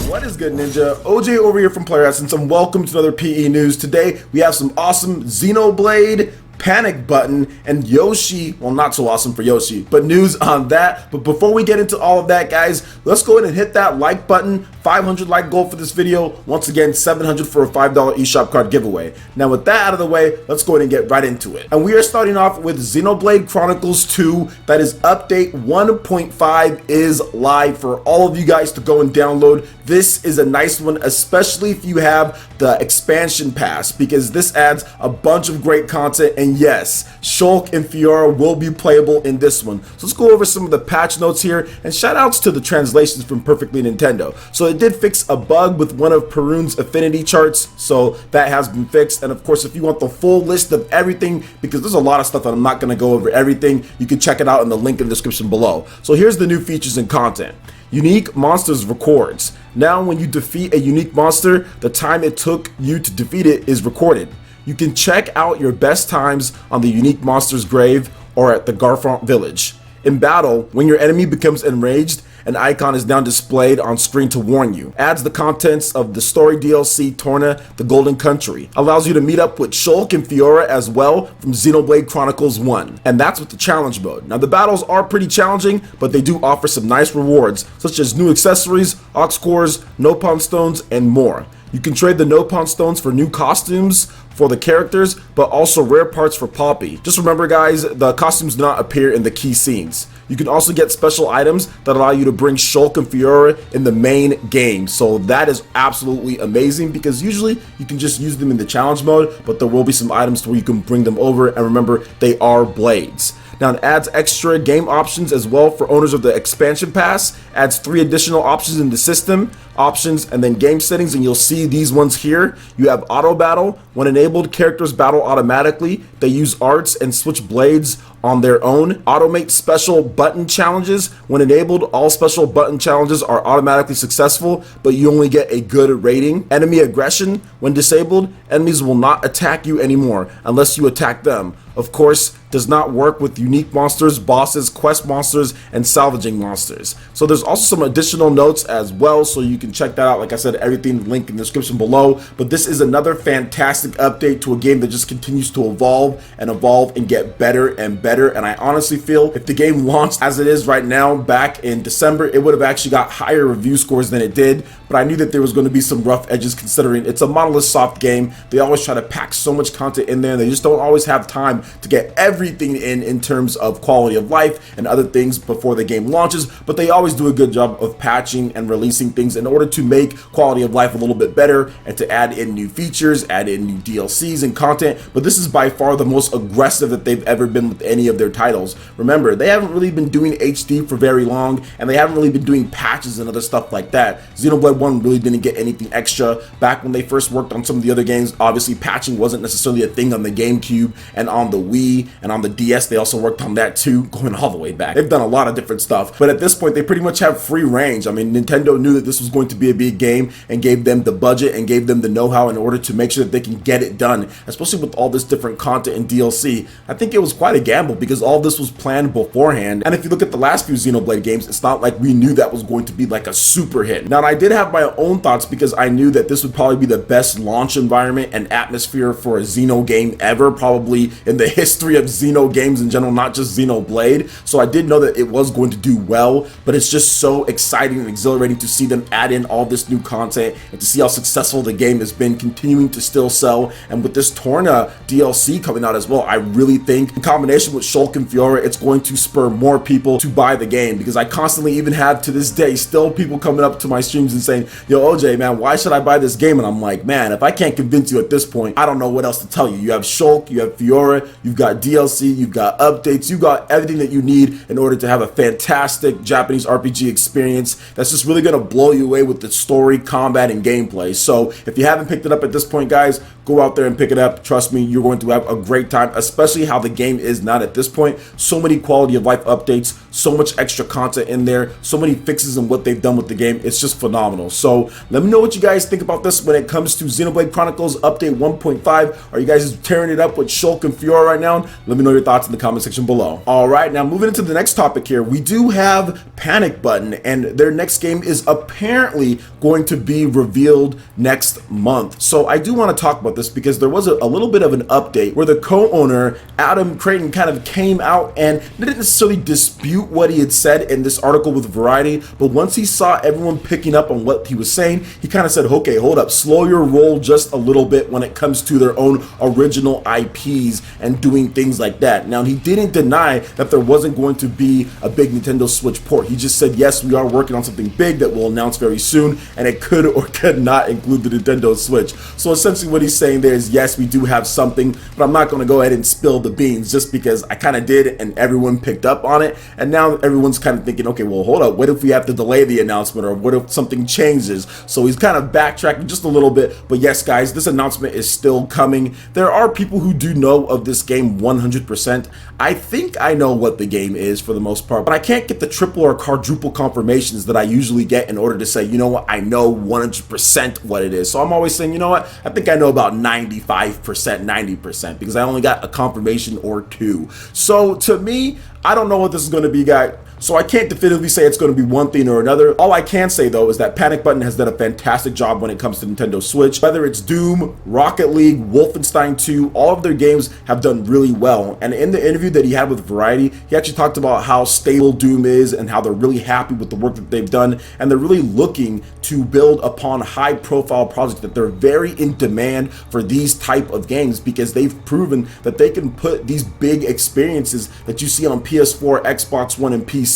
What is good, Ninja? OJ over here from Player Essence, and welcome to another PE News. Today, we have some awesome Xenoblade, Panic Button, and Yoshi, well, not so awesome for Yoshi, but news on that. But before we get into all of that, guys, let's go ahead and hit that like button. 500 like goal for this video. Once again, 700 for a $5 eShop card giveaway. Now, with that out of the way, let's go ahead and get right into it. And we are starting off with Xenoblade Chronicles 2. That is update 1.5 is live for all of you guys to go and download. This is a nice one, especially if you have the expansion pass, because this adds a bunch of great content. And yes, Shulk and Fiora will be playable in this one. So let's go over some of the patch notes here, and shout outs to the translations from Perfectly Nintendo. So it did fix a bug with one of Perun's affinity charts, so that has been fixed. And of course, if you want the full list of everything, because there's a lot of stuff that I'm not going to go over everything, you can check it out in the link in the description below. So here's the new features and content. Unique monsters records. Now when you defeat a unique monster, the time it took you to defeat it is recorded. You can check out your best times on the unique monster's grave or at the Garfront village. In battle, when your enemy becomes enraged, an icon is now displayed on screen to warn you. Adds the contents of the story DLC Torna, the Golden Country. Allows you to meet up with Shulk and Fiora as well from Xenoblade Chronicles 1. And that's with the challenge mode. Now the battles are pretty challenging, but they do offer some nice rewards, such as new accessories, ox cores, Nopon stones, and more. You can trade the Nopon stones for new costumes for the characters, but also rare parts for Poppy. Just remember, guys, the costumes do not appear in the key scenes. You can also get special items that allow you to bring Shulk and Fiora in the main game. So that is absolutely amazing, because usually you can just use them in the challenge mode, but there will be some items where you can bring them over, and remember, they are blades. Now it adds extra game options as well for owners of the expansion pass. Adds 3 additional options in the system, options, and then game settings, and you'll see these ones here. You have auto battle. When enabled, characters battle automatically. They use arts and switch blades on their own. Automate special button challenges. When enabled, all special button challenges are automatically successful, but you only get a good rating. Enemy aggression. When disabled, enemies will not attack you anymore unless you attack them. Of course, does not work with unique monsters, bosses, quest monsters, and salvaging monsters. So there's also some additional notes as well, so you can check that out. Like I said, everything linked in the description below. But this is another fantastic update to a game that just continues to evolve and get better and better. And I honestly feel if the game launched as it is right now back in December, it would have actually got higher review scores than it did. But I knew that there was going to be some rough edges, considering it's a Monolith Soft game. They always try to pack so much content in there, and they just don't always have time to get everything in terms of quality of life and other things before the game launches. But they always do a good job of patching and releasing things in order to make quality of life a little bit better, and to add in new features, add in new DLCs and content. But this is by far the most aggressive that they've ever been with any of their titles. Remember, they haven't really been doing HD for very long, and they haven't really been doing patches and other stuff like that. Xenoblade 1 really didn't get anything extra. Back when they first worked on some of the other games, obviously patching wasn't necessarily a thing on the GameCube and on the Wii and on the DS. They also worked on that too, going all the way back. They've done a lot of different stuff, but at this point they pretty much have free range. I mean, Nintendo knew that this was going to be a big game and gave them the budget and gave them the know-how in order to make sure that they can get it done, especially with all this different content and DLC. I think it was quite a gamble, because all this was planned beforehand. And if you look at the last few Xenoblade games, it's not like we knew that was going to be like a super hit. Now, I did have my own thoughts, because I knew that this would probably be the best launch environment and atmosphere for a Xeno game ever, probably in the history of Xeno games in general, not just Xenoblade. So I did know that it was going to do well, but it's just so exciting and exhilarating to see them add in all this new content and to see how successful the game has been, continuing to still sell. And with this Torna DLC coming out as well, I really think in combination with Shulk and Fiora, it's going to spur more people to buy the game, because I constantly even have to this day still people coming up to my streams and saying, yo OJ, man, why should I buy this game? And I'm like, man, if I can't convince you at this point, I don't know what else to tell you. You have Shulk, you have Fiora, you've got DLC, you've got updates, you got everything that you need in order to have a fantastic Japanese RPG experience that's just really gonna blow you away with the story, combat, and gameplay. So if you haven't picked it up at this point, guys, go out there and pick it up. Trust me, you're going to have a great time, especially how the game is not at this point. So many quality of life updates, so much extra content in there, so many fixes and what they've done with the game. It's just phenomenal. So let me know what you guys think about this when it comes to Xenoblade Chronicles Update 1.5. Are you guys tearing it up with Shulk and Fiora? are right now. Let me know your thoughts in the comment section below. All right, now moving into the next topic here, we do have Panic Button, and their next game is apparently going to be revealed next month. So I do want to talk about this because there was a little bit of an update where the co-owner, Adam Creighton, kind of came out and didn't necessarily dispute what he had said in this article with Variety, but once he saw everyone picking up on what he was saying, he kind of said, okay, hold up, slow your roll just a little bit when it comes to their own original IPs and doing things like that. Now, he didn't deny that there wasn't going to be a big Nintendo Switch port. He just said, yes, we are working on something big that we'll announce very soon, and it could or could not include the Nintendo Switch. So essentially what he's saying there is, yes, we do have something, but I'm not going to go ahead and spill the beans just because I kind of did and everyone picked up on it. And now everyone's kind of thinking, okay, well, hold up, what if we have to delay the announcement, or what if something changes? So he's kind of backtracking just a little bit. But yes, guys, this announcement is still coming. There are people who do know of this game 100%. I think I know what the game is for the most part, but I can't get the triple or quadruple confirmations that I usually get in order to say, you know what, I know 100% what it is. So I'm always saying, you know what, I think I know about 95%, 90%, because I only got a confirmation or two. So to me, I don't know what this is going to be, guys. So I can't definitively say it's going to be one thing or another. All I can say, though, is that Panic Button has done a fantastic job when it comes to Nintendo Switch. Whether it's Doom, Rocket League, Wolfenstein 2, all of their games have done really well. And in the interview that he had with Variety, he actually talked about how stable Doom is and how they're really happy with the work that they've done. And they're really looking to build upon high-profile projects, that they're very in demand for these type of games because they've proven that they can put these big experiences that you see on PS4, Xbox One, and PC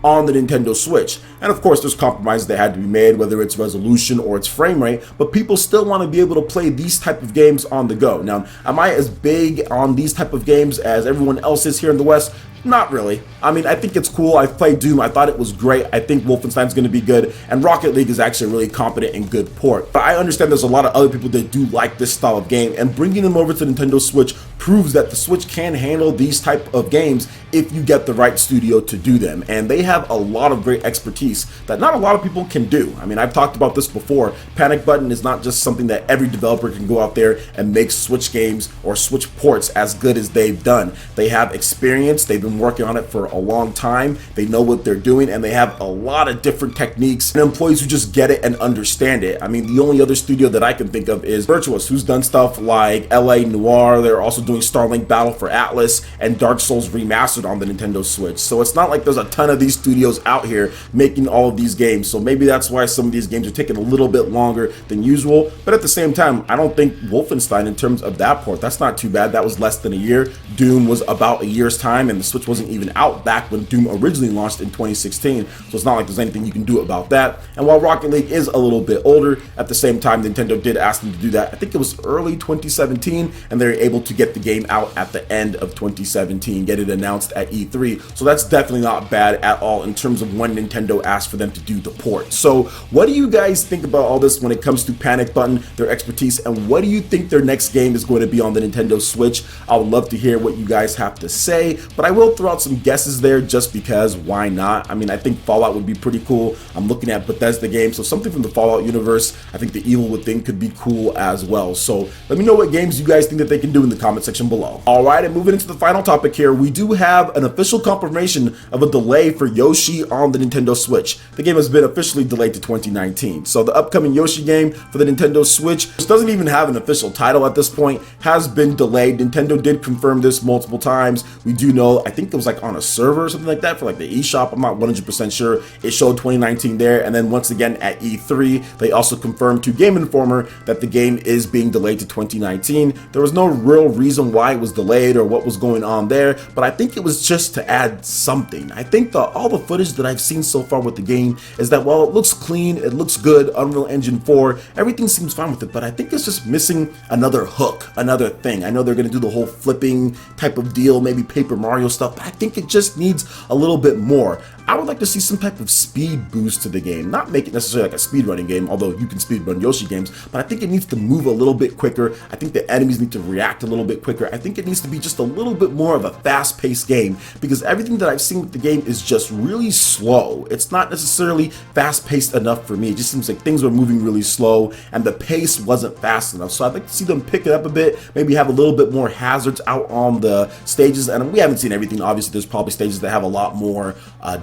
on the Nintendo Switch. And of course, there's compromises that had to be made, whether it's resolution or it's frame rate, but people still want to be able to play these type of games on the go. Now, am I as big on these type of games as everyone else is here in the West? Not really. I mean, I think it's cool. I've played Doom. I thought it was great. I think Wolfenstein's going to be good. And Rocket League is actually a really competent and good port. But I understand there's a lot of other people that do like this style of game. And bringing them over to Nintendo Switch proves that the Switch can handle these type of games if you get the right studio to do them. And they have a lot of great expertise that not a lot of people can do. I mean, I've talked about this before. Panic Button is not just something that every developer can go out there and make Switch games or Switch ports as good as they've done. They have experience. They've been working on it for a long time. They know what they're doing, and they have a lot of different techniques and employees who just get it and understand it. I mean, the only other studio that I can think of is Virtuous, who's done stuff like LA Noire. They're also doing Starlink Battle for Atlas and Dark Souls Remastered on the Nintendo Switch. So it's not like there's a ton of these studios out here making all of these games. So maybe that's why some of these games are taking a little bit longer than usual. But at the same time, I don't think Wolfenstein, in terms of that port, that's not too bad. That was less than a year. Doom was about a year's time, and the Switch wasn't even out back when Doom originally launched in 2016. So it's not like there's anything you can do about that. And while Rocket League is a little bit older, at the same time, Nintendo did ask them to do that. I think it was early 2017, and they're able to get the game out at the end of 2017, get it announced at E3. So that's definitely not bad at all in terms of when Nintendo asked for them to do the port. So what do you guys think about all this when it comes to Panic Button, their expertise, and what do you think their next game is going to be on the Nintendo Switch? I would love to hear what you guys have to say, but I will throw out some guesses there just because, why not? I mean, I think Fallout would be pretty cool. I'm looking at Bethesda games, so something from the Fallout universe. I think the Evil Within could be cool as well. So let me know what games you guys think that they can do in the comment section below. All right, and moving into the final topic here, we do have an official confirmation of a delay for Yoshi on the Nintendo Switch. The game has been officially delayed to 2019. So the upcoming Yoshi game for the Nintendo Switch, which doesn't even have an official title at this point, has been delayed. Nintendo did confirm this multiple times. We do know, I think it was like on a server or something like that for like the eShop. I'm not 100% sure. It showed 2019 there. And then once again at E3, they also confirmed to Game Informer that the game is being delayed to 2019. There was no real reason why it was delayed or what was going on there, but I think it was just to add something. I think all the footage that I've seen so far with the game is that while it looks clean, it looks good, Unreal Engine 4, everything seems fine with it, but I think it's just missing another hook, another thing. I know they're going to do the whole flipping type of deal, maybe Paper Mario style stuff, but I think it just needs a little bit more. I would like to see some type of speed boost to the game, not make it necessarily like a speedrunning game, although you can speedrun Yoshi games, but I think it needs to move a little bit quicker. I think the enemies need to react a little bit quicker. I think it needs to be just a little bit more of a fast-paced game, because everything that I've seen with the game is just really slow. It's not necessarily fast-paced enough for me. It just seems like things were moving really slow and the pace wasn't fast enough. So I'd like to see them pick it up a bit, maybe have a little bit more hazards out on the stages. And we haven't seen everything. Obviously, there's probably stages that have a lot more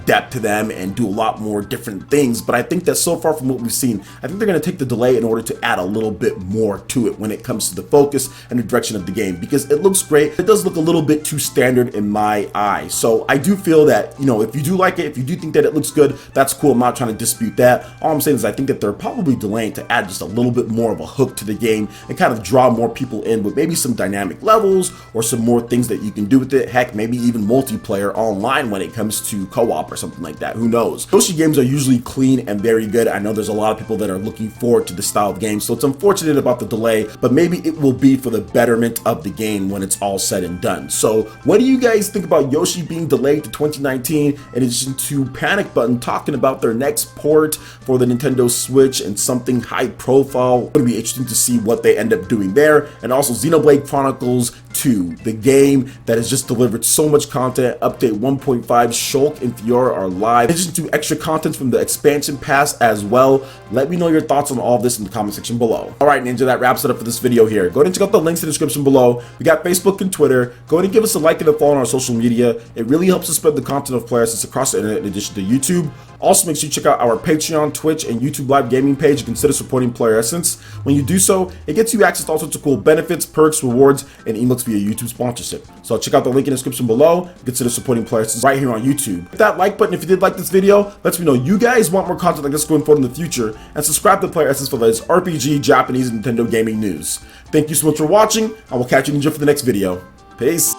depth to them and do a lot more different things. But I think that so far from what we've seen, I think they're going to take the delay in order to add a little bit more to it when it comes to the focus and the direction of the game, because it looks great. It does look a little bit too standard in my eye. So I do feel that, you know, if you do like it, if you do think that it looks good, that's cool. I'm not trying to dispute that. All I'm saying is I think that they're probably delaying to add just a little bit more of a hook to the game and kind of draw more people in with maybe some dynamic levels or some more things that you can do with it. Heck, maybe even multiplayer online when it comes to co-op or something like that. Who knows? Yoshi games are usually clean and very good. I know there's a lot of people that are looking forward to this style of game, so it's unfortunate about the delay, but maybe it will be for the betterment of the game when it's all said and done. So what do you guys think about Yoshi being delayed to 2019, in addition to Panic Button talking about their next port for the Nintendo Switch and something high profile? It'll be interesting to see what they end up doing there. And also Xenoblade Chronicles 2, the game that has just delivered so much content. Update 1.5, Shulk and Fiora are live. In addition to extra content from the expansion pass as well. Let me know your thoughts on all of this in the comment section below. Alright Ninja, that wraps it up for this video here. Go ahead and check out the links in the description below. We got Facebook and Twitter. Go ahead and give us a like and a follow on our social media. It really helps us spread the content of Player Essence across the internet in addition to YouTube. Also, make sure you check out our Patreon, Twitch, and YouTube live gaming page and consider supporting Player Essence. When you do so, it gets you access to all sorts of cool benefits, perks, rewards, and emotes via YouTube sponsorship. So check out the link in the description below and consider supporting Player Essence right here on YouTube. Hit that like button if you did like this video. Let me know you guys want more content like this going forward in the future, and subscribe to Player Essence for the latest RPG, Japanese, and Nintendo gaming news. Thank you so much for watching. I will catch you Ninja for the next video. Peace.